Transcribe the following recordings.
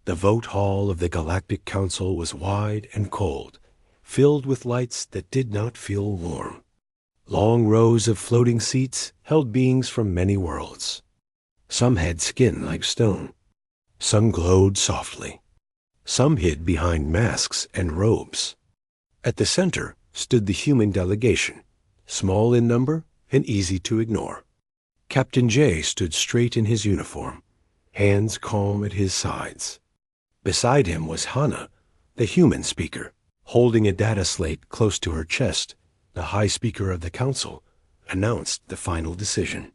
The vote hall of the Galactic Council was wide and cold, filled with lights that did not feel warm. Long rows of floating seats held beings from many worlds. Some had skin like stone. Some glowed softly. Some hid behind masks and robes. At the center stood the human delegation, small in number and easy to ignore. Captain J stood straight in his uniform, hands calm at his sides. Beside him was Hannah, the human speaker, holding a data slate close to her chest. The High Speaker of the Council announced the final decision.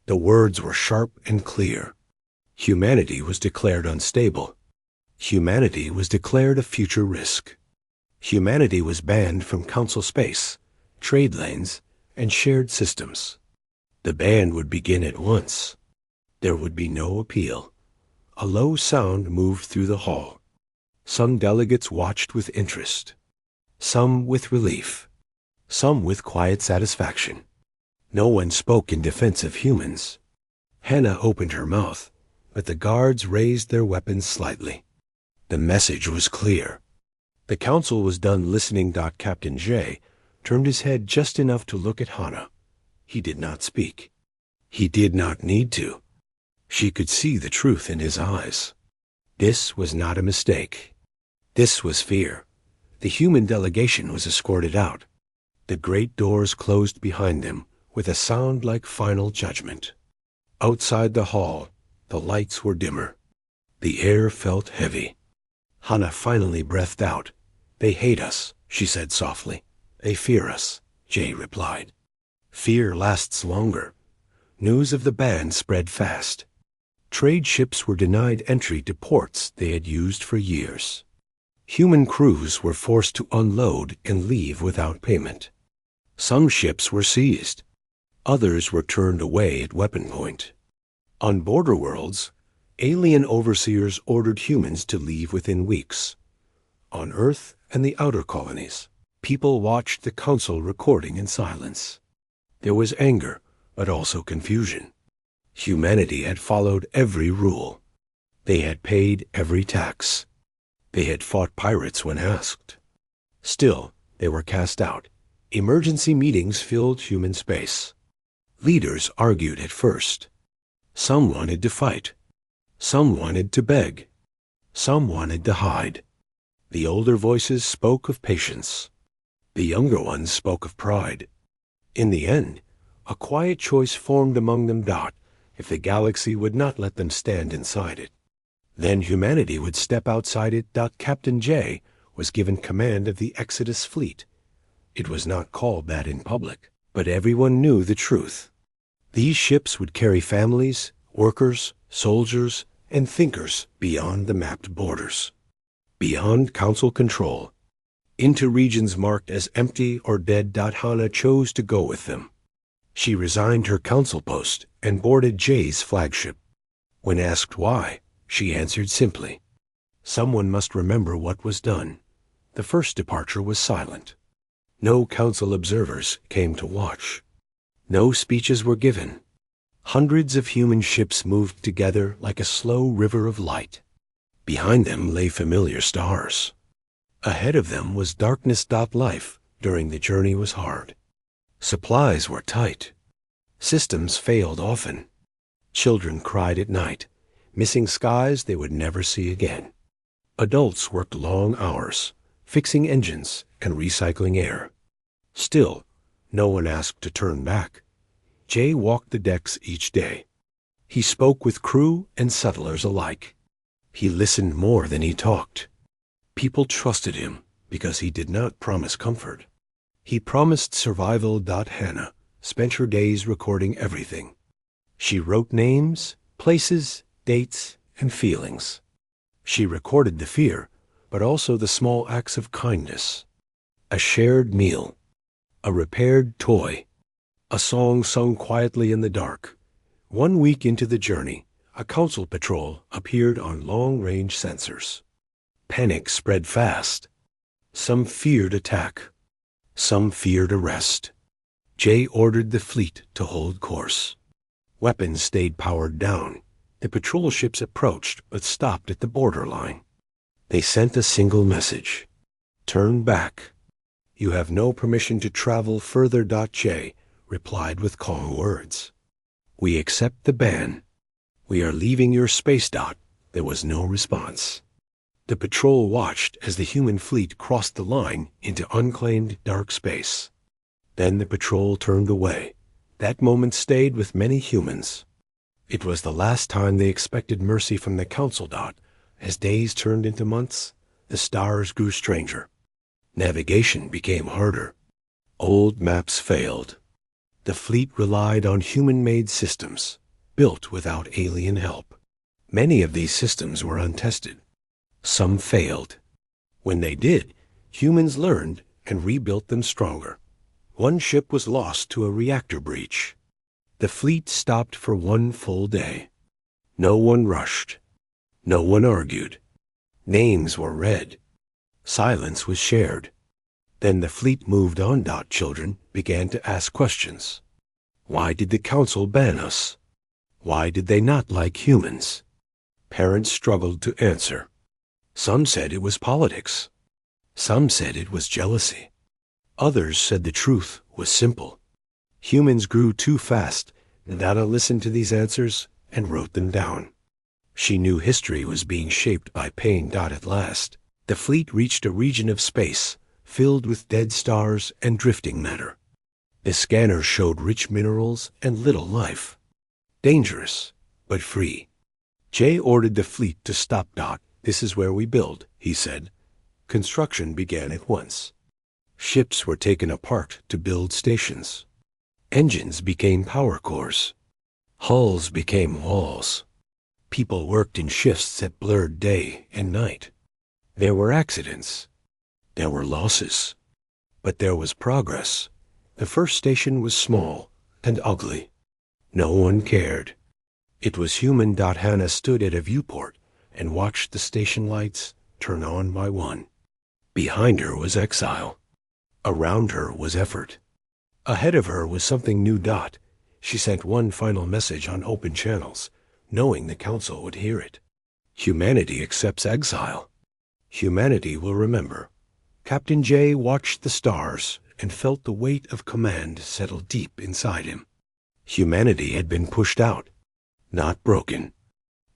The words were sharp and clear. Humanity was declared unstable. Humanity was declared a future risk. Humanity was banned from Council space, trade lanes, and shared systems. The ban would begin at once. There would be no appeal. A low sound moved through the hall. Some delegates watched with interest. Some with relief. Some with quiet satisfaction. No one spoke in defense of humans. Hannah opened her mouth, but the guards raised their weapons slightly. The message was clear. The council was done listening. Captain J turned his head just enough to look at Hannah. He did not speak. He did not need to. She could see the truth in his eyes. This was not a mistake. This was fear. The human delegation was escorted out. The great doors closed behind them with a sound like final judgment. Outside the hall, the lights were dimmer. The air felt heavy. Hannah finally breathed out. "They hate us," she said softly. "They fear us," Jay replied. Fear lasts longer. News of the ban spread fast. Trade ships were denied entry to ports they had used for years. Human crews were forced to unload and leave without payment. Some ships were seized. Others were turned away at weapon point. On border worlds, alien overseers ordered humans to leave within weeks. On Earth and the outer colonies, people watched the council recording in silence. There was anger, but also confusion. Humanity had followed every rule. They had paid every tax. They had fought pirates when asked. Still, they were cast out. Emergency meetings filled human space. Leaders argued at first. Some wanted to fight. Some wanted to beg. Some wanted to hide. The older voices spoke of patience. The younger ones spoke of pride. In the end, a quiet choice formed among them. If the galaxy would not let them stand inside it, then humanity would step outside it. Captain J was given command of the Exodus fleet. It was not called that in public, but everyone knew the truth. These ships would carry families, workers, soldiers, and thinkers beyond the mapped borders, beyond council control, into regions marked as empty or dead. Hannah chose to go with them. She resigned her council post and boarded Jay's flagship. When asked why, she answered simply, "Someone must remember what was done." The first departure was silent. No council observers came to watch. No speeches were given. Hundreds of human ships moved together like a slow river of light. Behind them lay familiar stars. Ahead of them was darkness. Life during the journey was hard. Supplies were tight. Systems failed often. Children cried at night, missing skies they would never see again. Adults worked long hours, fixing engines and recycling air. Still, no one asked to turn back. Jay walked the decks each day. He spoke with crew and settlers alike. He listened more than he talked. People trusted him because he did not promise comfort. He promised survival. Hannah spent her days recording everything. She wrote names, places, dates, and feelings. She recorded the fear, but also the small acts of kindness. A shared meal, a repaired toy, a song sung quietly in the dark. 1 week into the journey, a council patrol appeared on long-range sensors. Panic spread fast. Some feared attack. Some feared arrest. Jay ordered the fleet to hold course. Weapons stayed powered down. The patrol ships approached but stopped at the borderline. They sent a single message. Turn back. You have no permission to travel further. J replied with calm words. We accept the ban. We are leaving your space. There was no response. The patrol watched as the human fleet crossed the line into unclaimed dark space. Then the patrol turned away. That moment stayed with many humans. It was the last time they expected mercy from the Council. As days turned into months, the stars grew stranger. Navigation became harder. Old maps failed. The fleet relied on human-made systems, built without alien help. Many of these systems were untested. Some failed. When they did, humans learned and rebuilt them stronger. One ship was lost to a reactor breach. The fleet stopped for one full day. No one rushed. No one argued. Names were read. Silence was shared. Then the fleet moved on. Children began to ask questions. Why did the Council ban us? Why did they not like humans? Parents struggled to answer. Some said it was politics. Some said it was jealousy. Others said the truth was simple. Humans grew too fast. Dada listened to these answers and wrote them down. She knew history was being shaped by pain. At last, the fleet reached a region of space filled with dead stars and drifting matter. The scanner showed rich minerals and little life. Dangerous, but free. Jay ordered the fleet to stop. This is where we build, he said. Construction began at once. Ships were taken apart to build stations. Engines became power cores. Hulls became walls. People worked in shifts that blurred day and night. There were accidents. There were losses. But there was progress. The first station was small and ugly. No one cared. It was human. Hannah stood at a viewport and watched the station lights turn on by one. Behind her was exile. Around her was effort. Ahead of her was something new. She sent one final message on open channels, knowing the Council would hear it. Humanity accepts exile. Humanity will remember. Captain J watched the stars and felt the weight of command settle deep inside him. Humanity had been pushed out, not broken,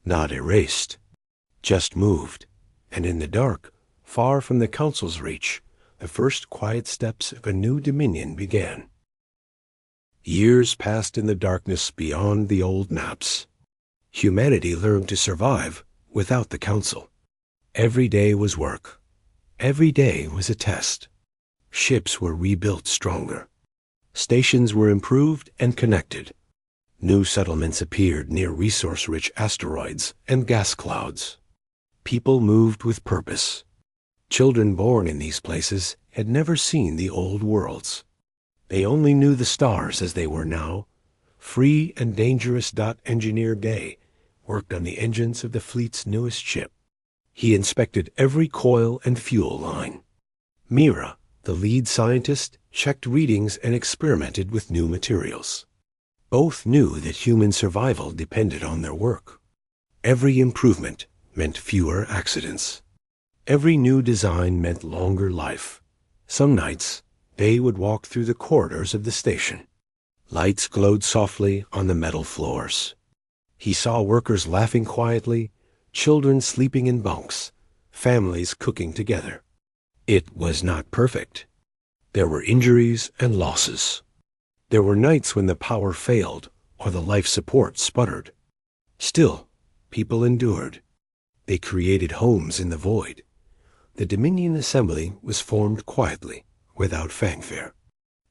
not erased, just moved, and in the dark, far from the Council's reach, the first quiet steps of a new dominion began. Years passed in the darkness beyond the old maps. Humanity learned to survive without the Council. Every day was work. Every day was a test. Ships were rebuilt stronger. Stations were improved and connected. New settlements appeared near resource-rich asteroids and gas clouds. People moved with purpose. Children born in these places had never seen the old worlds. They only knew the stars as they were now. Free and dangerous. Engineer Day worked on the engines of the fleet's newest ship. He inspected every coil and fuel line. Mira, the lead scientist, checked readings and experimented with new materials. Both knew that human survival depended on their work. Every improvement meant fewer accidents. Every new design meant longer life. Some nights, they would walk through the corridors of the station. Lights glowed softly on the metal floors. He saw workers laughing quietly, children sleeping in bunks, families cooking together. It was not perfect. There were injuries and losses. There were nights when the power failed or the life support sputtered. Still, people endured. They created homes in the void. The Dominion Assembly was formed quietly, without fanfare.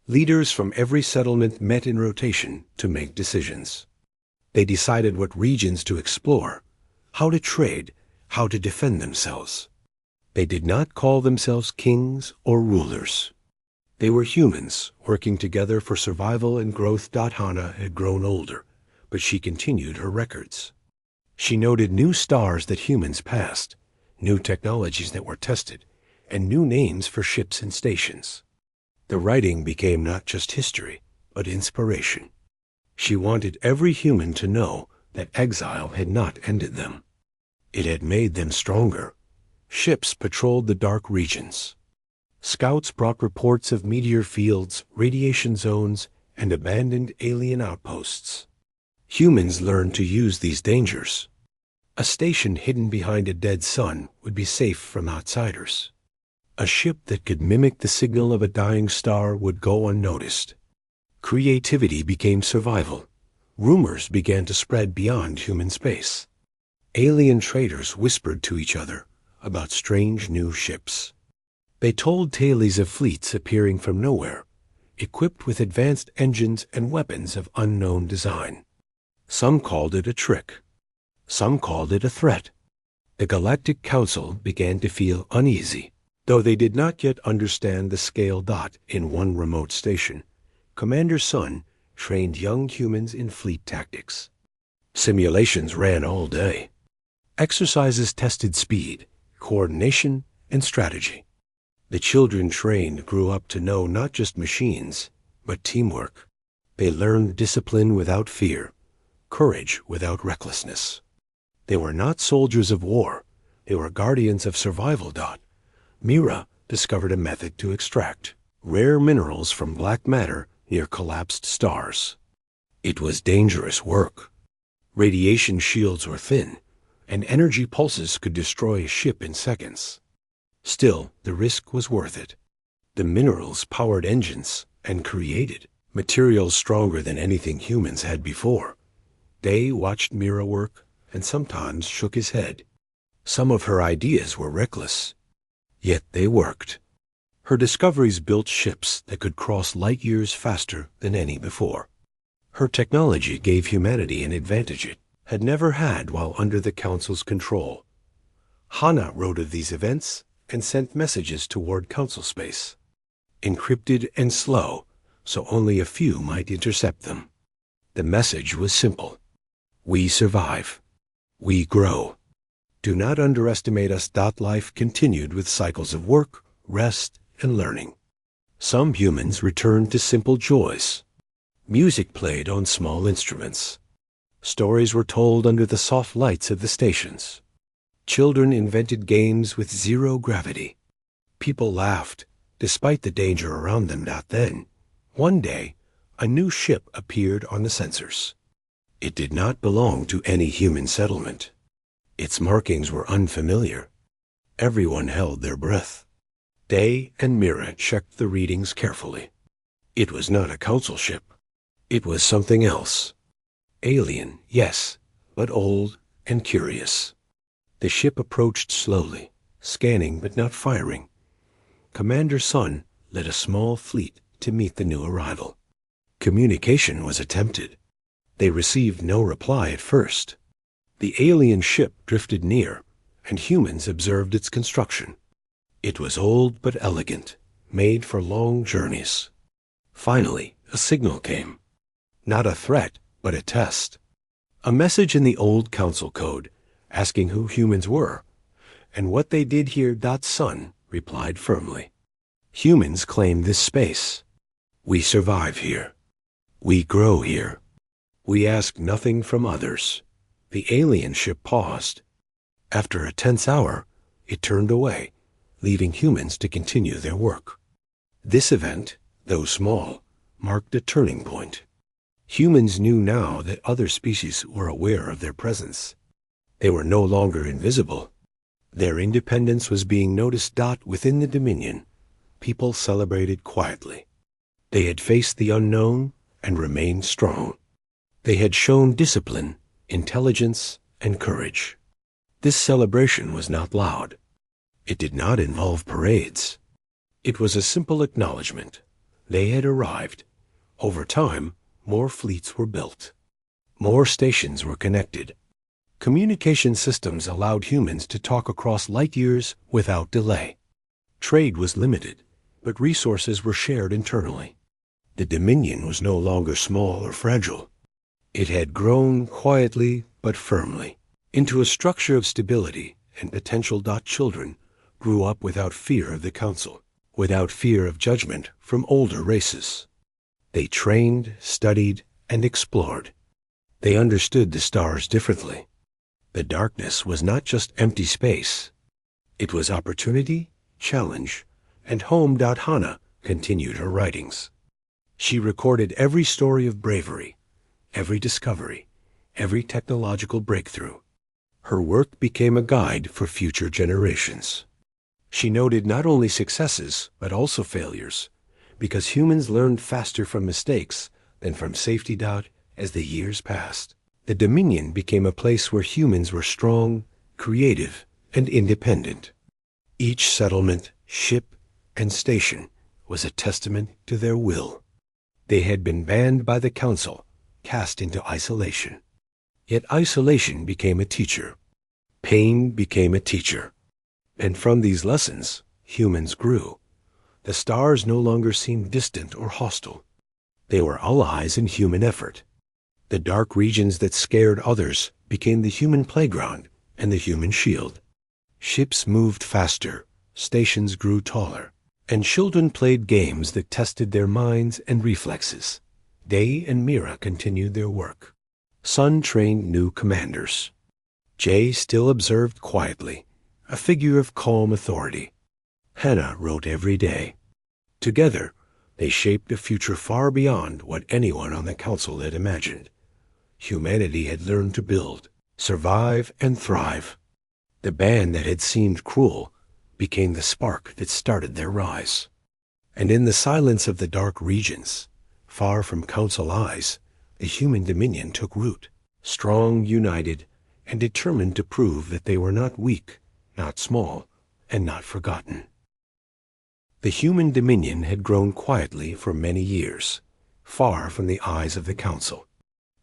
Leaders from every settlement met in rotation to make decisions. They decided what regions to explore, how to trade, how to defend themselves. They did not call themselves kings or rulers. They were humans working together for survival and growth. Hannah had grown older, but she continued her records. She noted new stars that humans passed, new technologies that were tested, and new names for ships and stations. The writing became not just history, but inspiration. She wanted every human to know that exile had not ended them. It had made them stronger. Ships patrolled the dark regions. Scouts brought reports of meteor fields, radiation zones, and abandoned alien outposts. Humans learned to use these dangers. A station hidden behind a dead sun would be safe from outsiders. A ship that could mimic the signal of a dying star would go unnoticed. Creativity became survival. Rumors began to spread beyond human space. Alien traders whispered to each other about strange new ships. They told tales of fleets appearing from nowhere, equipped with advanced engines and weapons of unknown design. Some called it a trick. Some called it a threat. The Galactic Council began to feel uneasy. Though they did not yet understand the scale. In one remote station, Commander Sun trained young humans in fleet tactics. Simulations ran all day. Exercises tested speed, coordination, and strategy. The children trained grew up to know not just machines, but teamwork. They learned discipline without fear, courage without recklessness. They were not soldiers of war. They were guardians of survival. Mira discovered a method to extract rare minerals from black matter near collapsed stars. It was dangerous work. Radiation shields were thin, and energy pulses could destroy a ship in seconds. Still, the risk was worth it. The minerals powered engines and created materials stronger than anything humans had before. Day watched Mira work and sometimes shook his head. Some of her ideas were reckless, yet they worked. Her discoveries built ships that could cross light years faster than any before. Her technology gave humanity an advantage it had never had while under the Council's control. Hana wrote of these events and sent messages toward Council space, encrypted and slow, so only a few might intercept them. The message was simple. We survive. We grow. Do not underestimate us. Life continued with cycles of work, rest, and learning. Some humans returned to simple joys. Music played on small instruments. Stories were told under the soft lights of the stations. Children invented games with zero gravity. People laughed, despite the danger around them. Then, one day, a new ship appeared on the sensors. It did not belong to any human settlement. Its markings were unfamiliar. Everyone held their breath. Day and Mira checked the readings carefully. It was not a council ship. It was something else. Alien, yes, but old and curious. The ship approached slowly, scanning but not firing. Commander Sun led a small fleet to meet the new arrival. Communication was attempted. They received no reply at first. The alien ship drifted near, and humans observed its construction. It was old but elegant, made for long journeys. Finally, a signal came. Not a threat, but a test. A message in the old council code, asking who humans were, and what they did here. Sun replied firmly. Humans claim this space. We survive here. We grow here. We ask nothing from others. The alien ship paused. After a tense hour, it turned away, leaving humans to continue their work. This event, though small, marked a turning point. Humans knew now that other species were aware of their presence. They were no longer invisible. Their independence was being noticed. Within the Dominion, people celebrated quietly. They had faced the unknown and remained strong. They had shown discipline, intelligence, and courage. This celebration was not loud. It did not involve parades. It was a simple acknowledgement. They had arrived. Over time, more fleets were built. More stations were connected. Communication systems allowed humans to talk across light years without delay. Trade was limited, but resources were shared internally. The Dominion was no longer small or fragile. It had grown quietly but firmly into a structure of stability and potential. Children grew up without fear of the Council, without fear of judgment from older races. They trained, studied, and explored. They understood the stars differently. The darkness was not just empty space. It was opportunity, challenge, and home. Hana continued her writings. She recorded every story of bravery, every discovery, every technological breakthrough. Her work became a guide for future generations. She noted not only successes, but also failures, because humans learned faster from mistakes than from safety. As the years passed, the Dominion became a place where humans were strong, creative, and independent. Each settlement, ship, and station was a testament to their will. They had been banned by the Council, cast into isolation. Yet isolation became a teacher. Pain became a teacher. And from these lessons, humans grew. The stars no longer seemed distant or hostile. They were allies in human effort. The dark regions that scared others became the human playground and the human shield. Ships moved faster, stations grew taller, and children played games that tested their minds and reflexes. Day and Mira continued their work. Sun trained new commanders. Jay still observed quietly, a figure of calm authority. Hannah wrote every day. Together, they shaped a future far beyond what anyone on the Council had imagined. Humanity had learned to build, survive, and thrive. The ban that had seemed cruel became the spark that started their rise. And in the silence of the dark regions, far from Council eyes, the human dominion took root, strong, united, and determined to prove that they were not weak, not small, and not forgotten. The human dominion had grown quietly for many years, far from the eyes of the Council.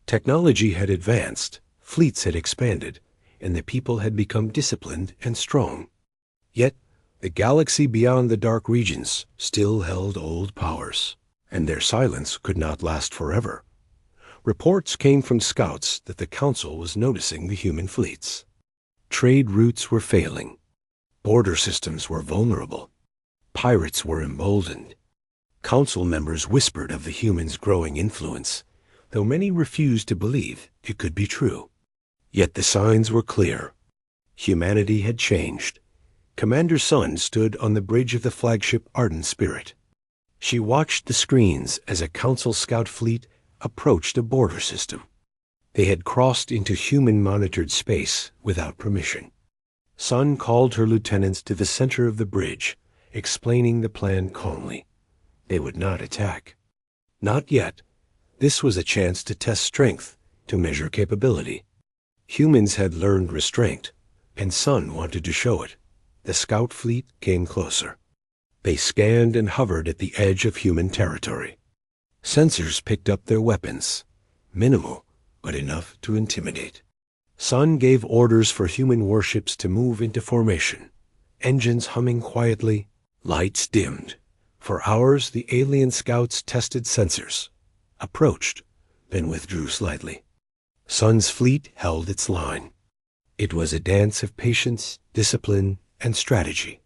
Technology had advanced, fleets had expanded, and the people had become disciplined and strong. Yet, the galaxy beyond the dark regions still held old powers, and their silence could not last forever. Reports came from scouts that the Council was noticing the human fleets. Trade routes were failing. Border systems were vulnerable. Pirates were emboldened. Council members whispered of the humans' growing influence, though many refused to believe it could be true. Yet the signs were clear. Humanity had changed. Commander Sun stood on the bridge of the flagship Ardent Spirit. She watched the screens as a Council scout fleet approached a border system. They had crossed into human-monitored space without permission. Sun called her lieutenants to the center of the bridge, explaining the plan calmly. They would not attack. Not yet. This was a chance to test strength, to measure capability. Humans had learned restraint, and Sun wanted to show it. The scout fleet came closer. They scanned and hovered at the edge of human territory. Sensors picked up their weapons, minimal, but enough to intimidate. Sun gave orders for human warships to move into formation, engines humming quietly, lights dimmed. For hours, the alien scouts tested sensors, approached, then withdrew slightly. Sun's fleet held its line. It was a dance of patience, discipline, and strategy.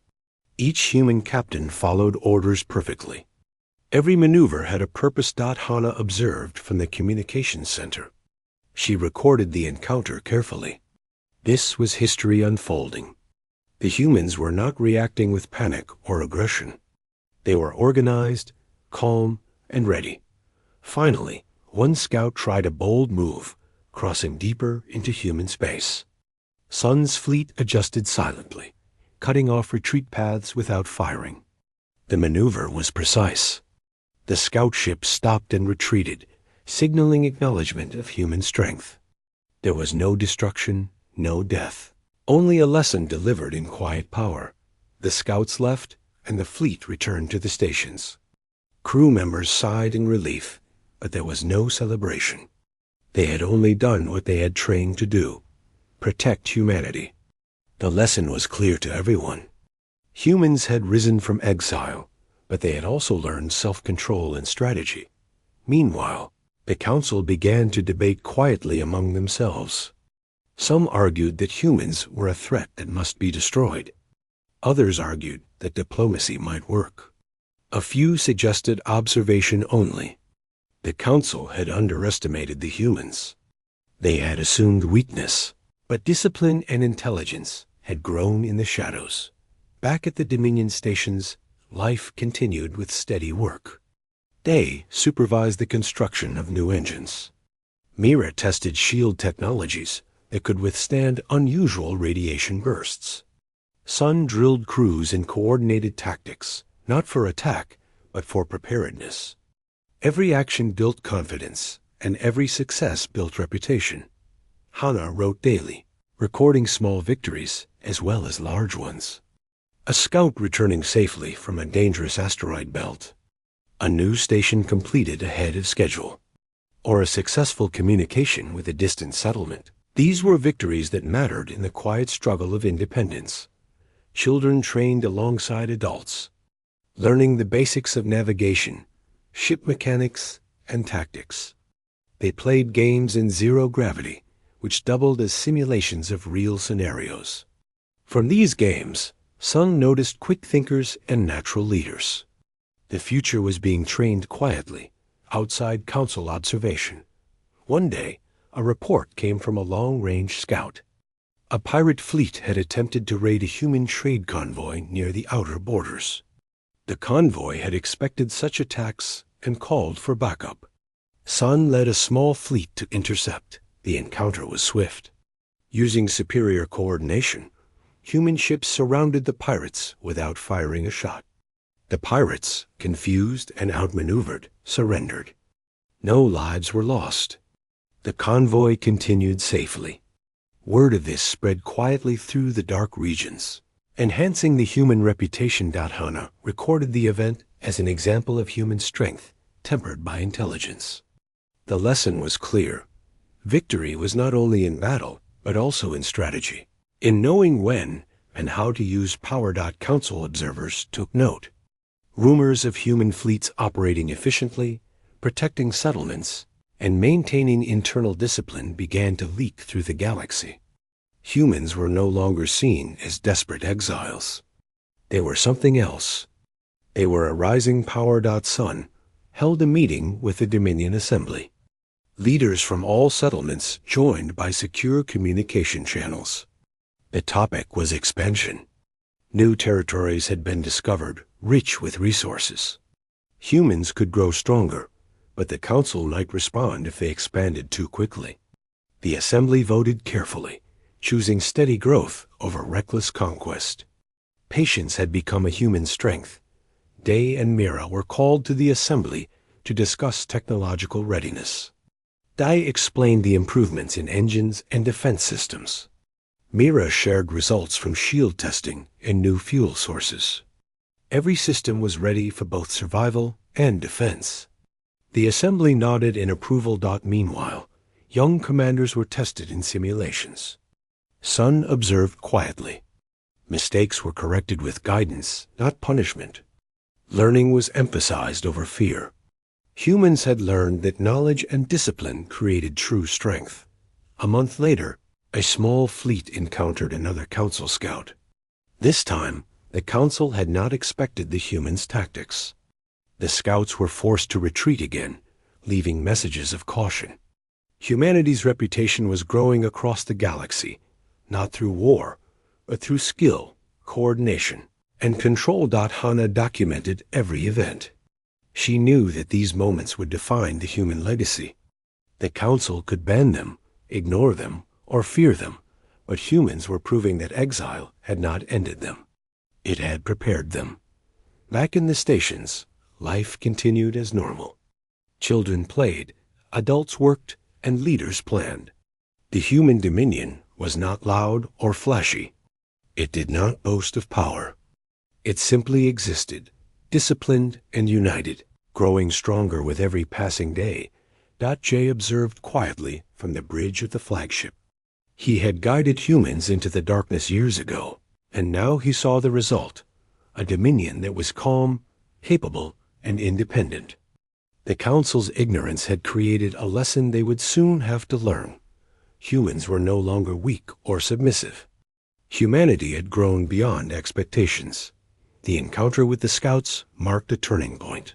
Each human captain followed orders perfectly. Every maneuver had a purpose. Hana observed from the communications center. She recorded the encounter carefully. This was history unfolding. The humans were not reacting with panic or aggression. They were organized, calm, and ready. Finally, one scout tried a bold move, crossing deeper into human space. Sun's fleet adjusted silently, cutting off retreat paths without firing. The maneuver was precise. The scout ship stopped and retreated, signaling acknowledgement of human strength. There was no destruction, no death, only a lesson delivered in quiet power. The scouts left, and the fleet returned to the stations. Crew members sighed in relief, but there was no celebration. They had only done what they had trained to do: protect humanity. The lesson was clear to everyone. Humans had risen from exile, but they had also learned self-control and strategy. Meanwhile, the Council began to debate quietly among themselves. Some argued that humans were a threat that must be destroyed. Others argued that diplomacy might work. A few suggested observation only. The Council had underestimated the humans. They had assumed weakness, but discipline and intelligence had grown in the shadows. Back at the Dominion stations, life continued with steady work. Day supervised the construction of new engines. Mira tested shield technologies that could withstand unusual radiation bursts. Sun drilled crews in coordinated tactics, not for attack, but for preparedness. Every action built confidence, and every success built reputation. Hana wrote daily, recording small victories as well as large ones. A scout returning safely from a dangerous asteroid belt. A new station completed ahead of schedule. Or a successful communication with a distant settlement. These were victories that mattered in the quiet struggle of independence. Children trained alongside adults, learning the basics of navigation, ship mechanics, and tactics. They played games in zero gravity, which doubled as simulations of real scenarios. From these games, Sun noticed quick thinkers and natural leaders. The future was being trained quietly, outside council observation. One day, a report came from a long-range scout. A pirate fleet had attempted to raid a human trade convoy near the outer borders. The convoy had expected such attacks and called for backup. Sun led a small fleet to intercept. The encounter was swift. Using superior coordination, human ships surrounded the pirates without firing a shot. The pirates, confused and outmaneuvered, surrendered. No lives were lost. The convoy continued safely. Word of this spread quietly through the dark regions. Enhancing the human reputation. Hana recorded the event as an example of human strength, tempered by intelligence. The lesson was clear. Victory was not only in battle, but also in strategy. In knowing when and how to use power. Council observers took note. Rumors of human fleets operating efficiently, protecting settlements, and maintaining internal discipline began to leak through the galaxy. Humans were no longer seen as desperate exiles. They were something else. They were a rising power. Sun held a meeting with the Dominion Assembly. Leaders from all settlements joined by secure communication channels. The topic was expansion. New territories had been discovered, rich with resources. Humans could grow stronger, but the Council might respond if they expanded too quickly. The Assembly voted carefully, choosing steady growth over reckless conquest. Patience had become a human strength. Day and Mira were called to the Assembly to discuss technological readiness. Dai explained the improvements in engines and defense systems. Mira shared results from shield testing and new fuel sources. Every system was ready for both survival and defense. The Assembly nodded in approval. Meanwhile, young commanders were tested in simulations. Sun observed quietly. Mistakes were corrected with guidance, not punishment. Learning was emphasized over fear. Humans had learned that knowledge and discipline created true strength. A month later, a small fleet encountered another Council scout. This time, the Council had not expected the humans' tactics. The scouts were forced to retreat again, leaving messages of caution. Humanity's reputation was growing across the galaxy, not through war, but through skill, coordination, and control. Hana documented every event. She knew that these moments would define the human legacy. The Council could ban them, ignore them, or fear them, but humans were proving that exile had not ended them. It had prepared them. Back in the stations, life continued as normal. Children played, adults worked, and leaders planned. The human dominion was not loud or flashy. It did not boast of power. It simply existed, disciplined and united, growing stronger with every passing day. Jay observed quietly from the bridge of the flagship. He had guided humans into the darkness years ago, and now he saw the result, a dominion that was calm, capable, and independent. The Council's ignorance had created a lesson they would soon have to learn. Humans were no longer weak or submissive. Humanity had grown beyond expectations. The encounter with the scouts marked a turning point.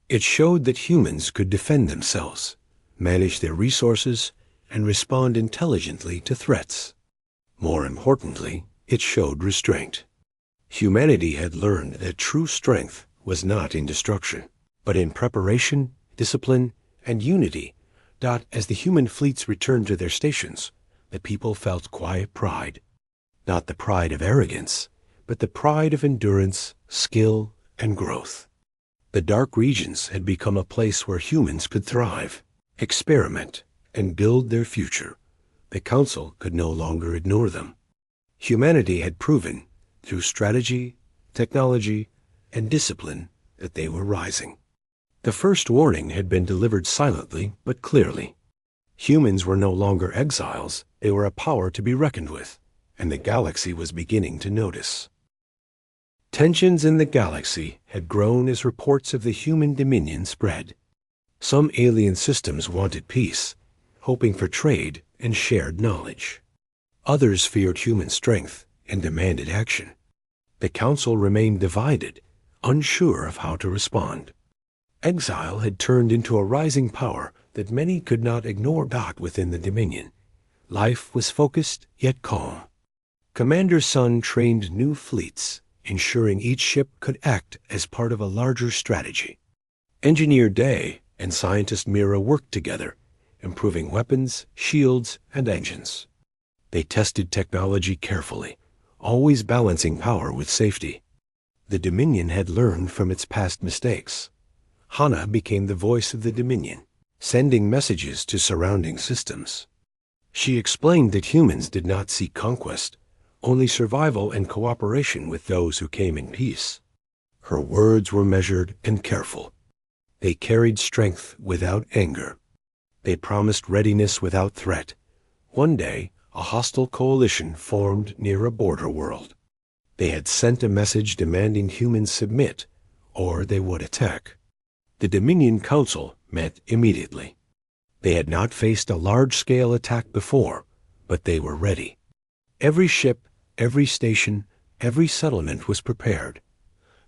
It showed that humans could defend themselves, manage their resources, and respond intelligently to threats. More importantly, it showed restraint. Humanity had learned that true strength was not in destruction, but in preparation, discipline, and unity. As the human fleets returned to their stations, the people felt quiet pride. Not the pride of arrogance, but the pride of endurance, skill, and growth. The dark regions had become a place where humans could thrive, experiment, and build their future. The Council could no longer ignore them. Humanity had proven, through strategy, technology, and discipline, that they were rising. The first warning had been delivered silently but clearly. Humans were no longer exiles, they were a power to be reckoned with, and the galaxy was beginning to notice. Tensions in the galaxy had grown as reports of the human dominion spread. Some alien systems wanted peace, hoping for trade and shared knowledge. Others feared human strength and demanded action. The Council remained divided, unsure of how to respond. Exile had turned into a rising power that many could not ignore. Within the Dominion, life was focused yet calm. Commander Sun trained new fleets, ensuring each ship could act as part of a larger strategy. Engineer Day and scientist Mira worked together, improving weapons, shields, and engines. They tested technology carefully, always balancing power with safety. The Dominion had learned from its past mistakes. Hana became the voice of the Dominion, sending messages to surrounding systems. She explained that humans did not seek conquest, only survival and cooperation with those who came in peace. Her words were measured and careful. They carried strength without anger. They promised readiness without threat. One day, a hostile coalition formed near a border world. They had sent a message demanding humans submit, or they would attack. The Dominion Council met immediately. They had not faced a large-scale attack before, but they were ready. Every ship, every station, every settlement was prepared.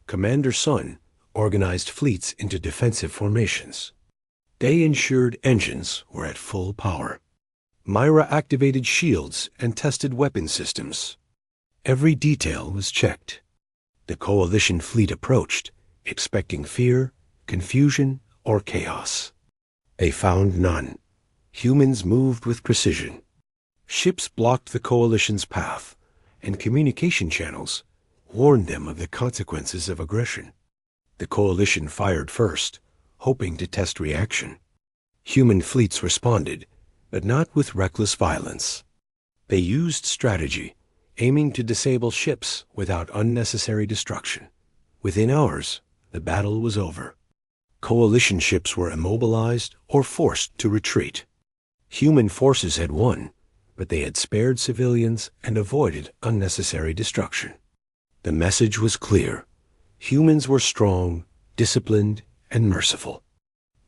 Commander Sun organized fleets into defensive formations. They ensured engines were at full power. Myra activated shields and tested weapon systems. Every detail was checked. The coalition fleet approached, expecting fear, confusion, or chaos. They found none. Humans moved with precision. Ships blocked the coalition's path, and communication channels warned them of the consequences of aggression. The coalition fired first, hoping to test reaction. Human fleets responded, but not with reckless violence. They used strategy, aiming to disable ships without unnecessary destruction. Within hours, the battle was over. Coalition ships were immobilized or forced to retreat. Human forces had won, but they had spared civilians and avoided unnecessary destruction. The message was clear. Humans were strong, disciplined, and merciful.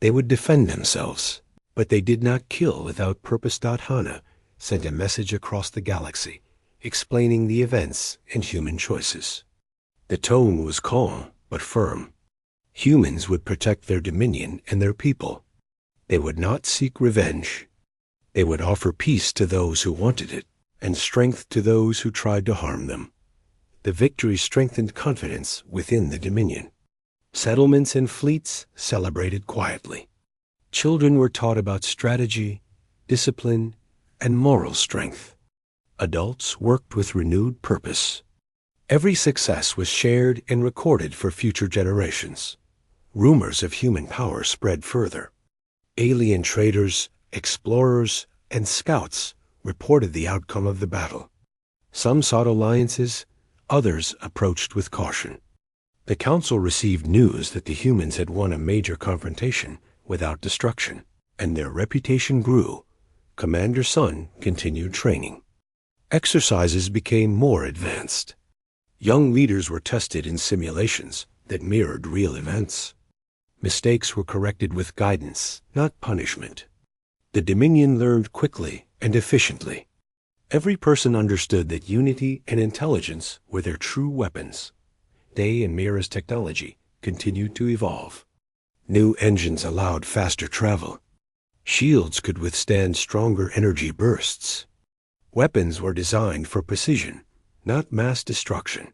They would defend themselves, but they did not kill without purpose. Hana sent a message across the galaxy, explaining the events and human choices. The tone was calm but firm. Humans would protect their dominion and their people. They would not seek revenge. They would offer peace to those who wanted it, and strength to those who tried to harm them. The victory strengthened confidence within the Dominion. Settlements and fleets celebrated quietly. Children were taught about strategy, discipline, and moral strength. Adults worked with renewed purpose. Every success was shared and recorded for future generations. Rumors of human power spread further. Alien traders, explorers, and scouts reported the outcome of the battle. Some sought alliances, others approached with caution. The Council received news that the humans had won a major confrontation without destruction, and their reputation grew. Commander Sun continued training. Exercises became more advanced. Young leaders were tested in simulations that mirrored real events. Mistakes were corrected with guidance, not punishment. The Dominion learned quickly and efficiently. Every person understood that unity and intelligence were their true weapons. Day and Mira's technology continued to evolve. New engines allowed faster travel. Shields could withstand stronger energy bursts. Weapons were designed for precision, not mass destruction.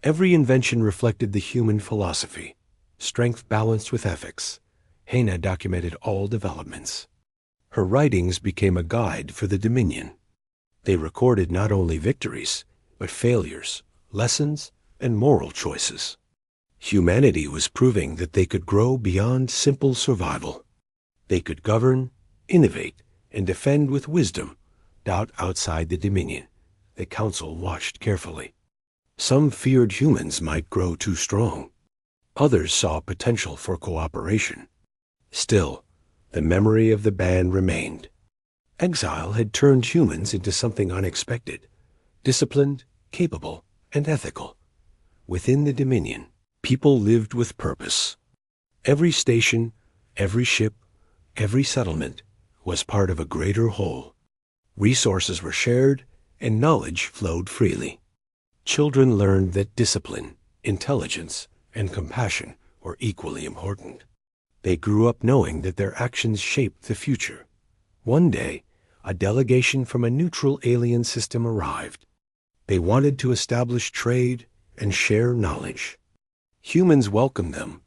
Every invention reflected the human philosophy, strength balanced with ethics. Hena documented all developments. Her writings became a guide for the Dominion. They recorded not only victories, but failures, lessons, and moral choices. Humanity was proving that they could grow beyond simple survival. They could govern, innovate, and defend with wisdom. Outside the Dominion, the Council watched carefully. Some feared humans might grow too strong. Others saw potential for cooperation. Still, the memory of the band remained. Exile had turned humans into something unexpected, disciplined, capable, and ethical. Within the Dominion, people lived with purpose. Every station, every ship, every settlement was part of a greater whole. Resources were shared, and knowledge flowed freely. Children learned that discipline, intelligence, and compassion were equally important. They grew up knowing that their actions shaped the future. One day, a delegation from a neutral alien system arrived. They wanted to establish trade and share knowledge. Humans welcomed them,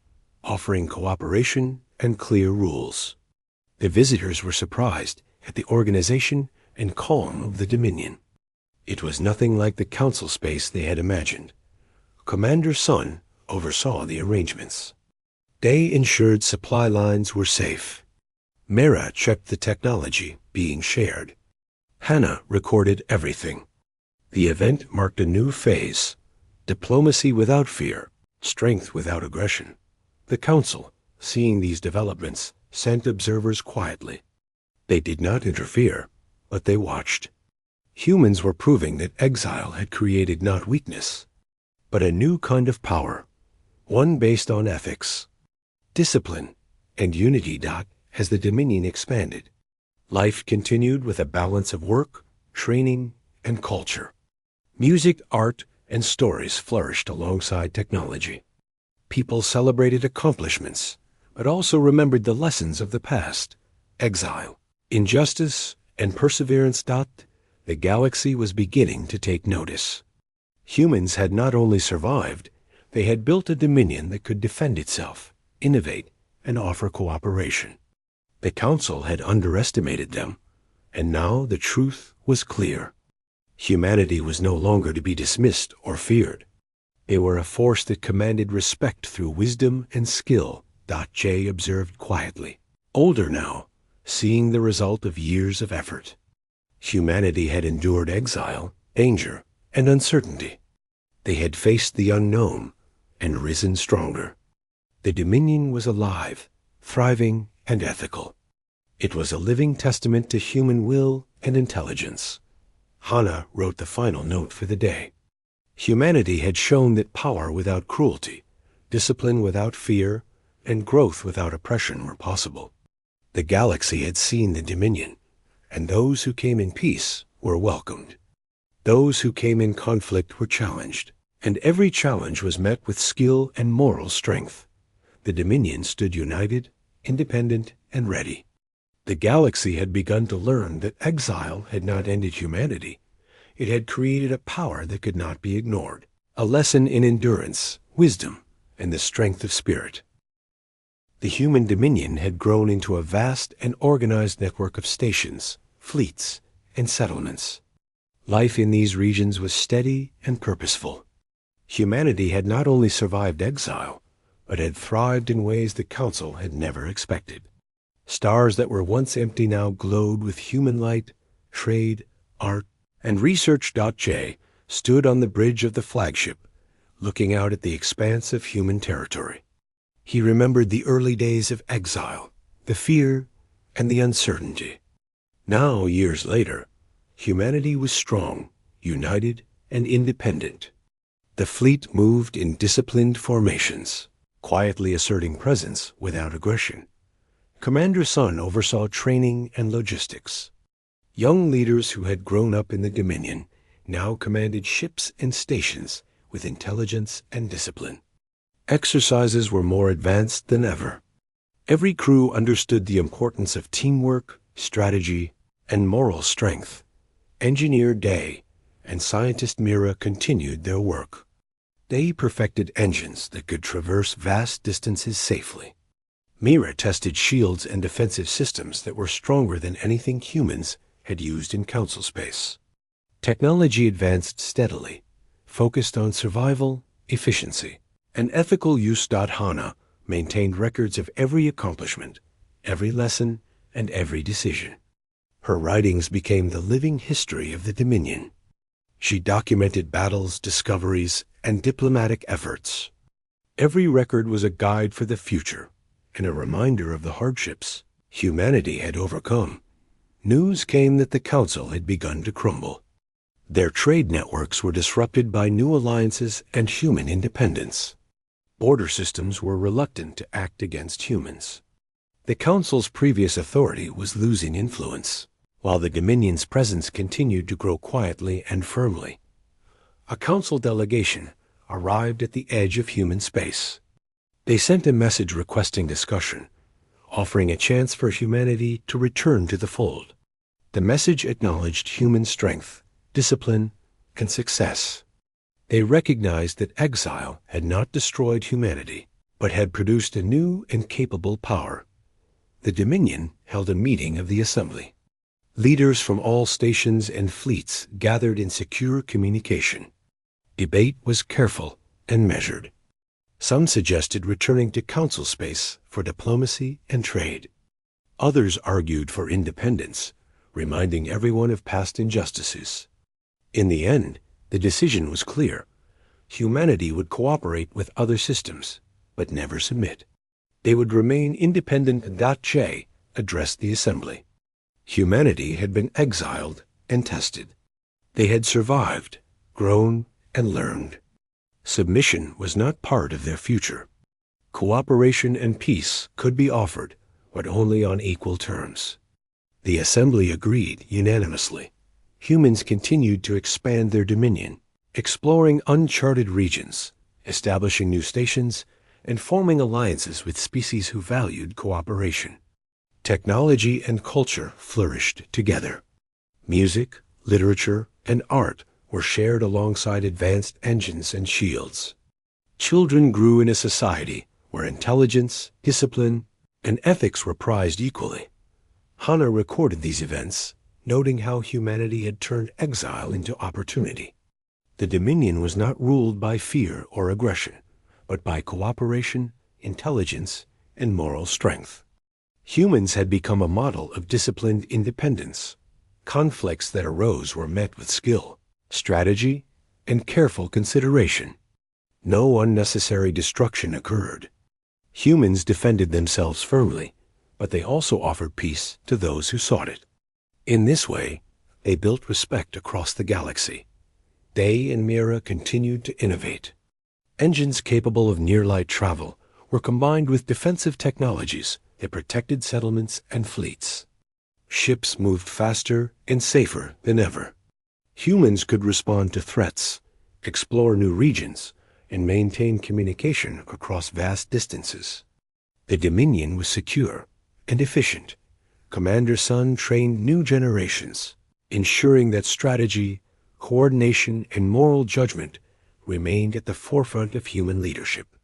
offering cooperation and clear rules. The visitors were surprised at the organization and calm of the Dominion. It was nothing like the council space they had imagined. Commander Sun oversaw the arrangements. Day ensured supply lines were safe. Mera checked the technology being shared. Hannah recorded everything. The event marked a new phase: diplomacy without fear, strength without aggression. The Council, seeing these developments, sent observers quietly. They did not interfere, but they watched. Humans were proving that exile had created not weakness, but a new kind of power, one based on ethics, discipline, and unity. As the Dominion expanded, life continued with a balance of work, training, and culture. Music, art, and stories flourished alongside technology. People celebrated accomplishments, but also remembered the lessons of the past: exile, injustice, and perseverance. The galaxy was beginning to take notice. Humans had not only survived, they had built a Dominion that could defend itself, innovate, and offer cooperation. The Council had underestimated them, and now the truth was clear. Humanity was no longer to be dismissed or feared. They were a force that commanded respect through wisdom and skill. Jay observed quietly, older now, seeing the result of years of effort. Humanity had endured exile, danger, and uncertainty. They had faced the unknown and risen stronger. The Dominion was alive, thriving, and ethical. It was a living testament to human will and intelligence. Hannah wrote the final note for the day. Humanity had shown that power without cruelty, discipline without fear, and growth without oppression were possible. The galaxy had seen the Dominion, and those who came in peace were welcomed. Those who came in conflict were challenged, and every challenge was met with skill and moral strength. The Dominion stood united, independent, and ready. The galaxy had begun to learn that exile had not ended humanity. It had created a power that could not be ignored, a lesson in endurance, wisdom, and the strength of spirit. The human Dominion had grown into a vast and organized network of stations, fleets, and settlements. Life in these regions was steady and purposeful. Humanity had not only survived exile, but had thrived in ways the Council had never expected. Stars that were once empty now glowed with human light, trade, art, and research. Jay stood on the bridge of the flagship, looking out at the expanse of human territory. He remembered the early days of exile, the fear, and the uncertainty. Now, years later, humanity was strong, united, and independent. The fleet moved in disciplined formations, quietly asserting presence without aggression. Commander Sun oversaw training and logistics. Young leaders who had grown up in the Dominion now commanded ships and stations with intelligence and discipline. Exercises were more advanced than ever. Every crew understood the importance of teamwork, strategy, and moral strength. Engineer Day and scientist Mira continued their work. They perfected engines that could traverse vast distances safely. Mira tested shields and defensive systems that were stronger than anything humans had used in council space. Technology advanced steadily, focused on survival, efficiency, and ethical use. Hana maintained records of every accomplishment, every lesson, and every decision. Her writings became the living history of the Dominion. She documented battles, discoveries, and diplomatic efforts. Every record was a guide for the future and a reminder of the hardships humanity had overcome. News came that the Council had begun to crumble. Their trade networks were disrupted by new alliances and human independence. Border systems were reluctant to act against humans. The Council's previous authority was losing influence, while the Dominion's presence continued to grow quietly and firmly. A Council delegation arrived at the edge of human space. They sent a message requesting discussion, offering a chance for humanity to return to the fold. The message acknowledged human strength, discipline, and success. They recognized that exile had not destroyed humanity, but had produced a new and capable power. The Dominion held a meeting of the Assembly. Leaders from all stations and fleets gathered in secure communication. Debate was careful and measured. Some suggested returning to council space for diplomacy and trade. Others argued for independence, reminding everyone of past injustices. In the end, the decision was clear. Humanity would cooperate with other systems, but never submit. They would remain independent. Che addressed the Assembly. Humanity had been exiled and tested. They had survived, grown, and learned. Submission was not part of their future. Cooperation and peace could be offered, but only on equal terms. The Assembly agreed unanimously. Humans continued to expand their dominion, exploring uncharted regions, establishing new stations, and forming alliances with species who valued cooperation. Technology and culture flourished together. Music, literature, and art were shared alongside advanced engines and shields. Children grew in a society where intelligence, discipline, and ethics were prized equally. Hana recorded these events, noting how humanity had turned exile into opportunity. The Dominion was not ruled by fear or aggression, but by cooperation, intelligence, and moral strength. Humans had become a model of disciplined independence. Conflicts that arose were met with skill, strategy, and careful consideration. No unnecessary destruction occurred. Humans defended themselves firmly, but they also offered peace to those who sought it. In this way, they built respect across the galaxy. They and Mira continued to innovate. Engines capable of near-light travel were combined with defensive technologies that protected settlements and fleets. Ships moved faster and safer than ever. Humans could respond to threats, explore new regions, and maintain communication across vast distances. The Dominion was secure and efficient. Commander Sun trained new generations, ensuring that strategy, coordination, and moral judgment remained at the forefront of human leadership.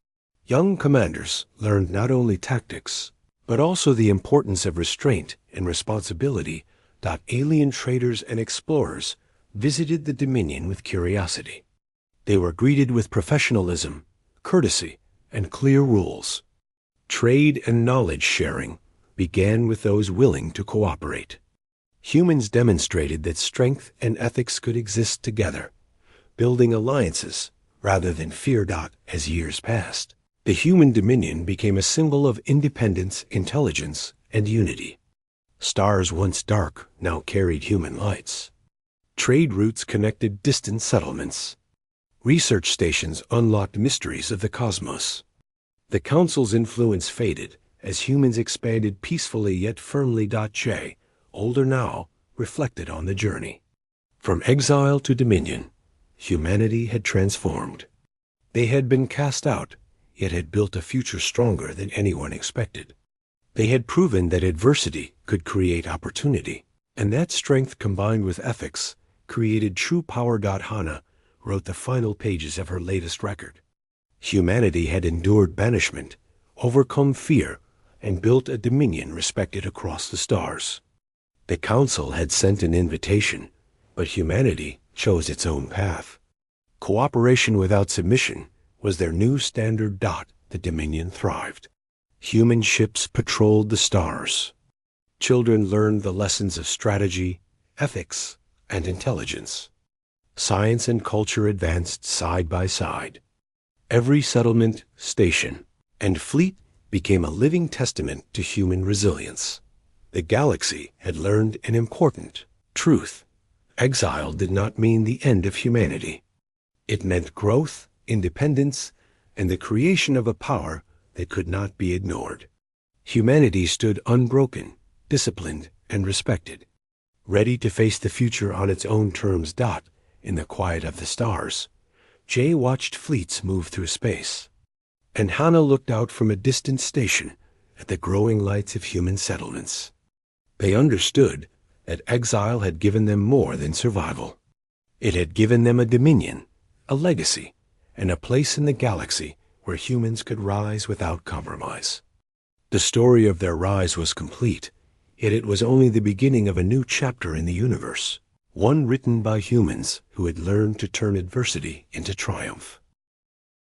Young commanders learned not only tactics, but also the importance of restraint and responsibility. Alien traders and explorers visited the Dominion with curiosity. They were greeted with professionalism, courtesy, and clear rules. Trade and knowledge sharing began with those willing to cooperate. Humans demonstrated that strength and ethics could exist together, building alliances rather than fear. As years passed, the human dominion became a symbol of independence, intelligence, and unity. Stars once dark now carried human lights. Trade routes connected distant settlements. Research stations unlocked mysteries of the cosmos. The Council's influence faded as humans expanded peacefully yet firmly. Che, older now, reflected on the journey. From exile to dominion, humanity had transformed. They had been cast out, yet had built a future stronger than anyone expected. They had proven that adversity could create opportunity, and that strength combined with ethics created true power. Hana wrote the final pages of her latest record. Humanity had endured banishment, overcome fear, and built a dominion respected across the stars. The Council had sent an invitation, but humanity chose its own path. Cooperation without submission was their new standard. The Dominion thrived. Human ships patrolled the stars. Children learned the lessons of strategy, ethics, and intelligence. Science and culture advanced side by side. Every settlement, station, and fleet became a living testament to human resilience. The galaxy had learned an important truth. Exile did not mean the end of humanity. It meant growth, independence, and the creation of a power that could not be ignored. Humanity stood unbroken, disciplined, and respected, ready to face the future on its own terms. In the quiet of the stars, Jay watched fleets move through space, and Hana looked out from a distant station at the growing lights of human settlements. They understood that exile had given them more than survival. It had given them a dominion, a legacy, and a place in the galaxy where humans could rise without compromise. The story of their rise was complete, yet it was only the beginning of a new chapter in the universe, one written by humans who had learned to turn adversity into triumph.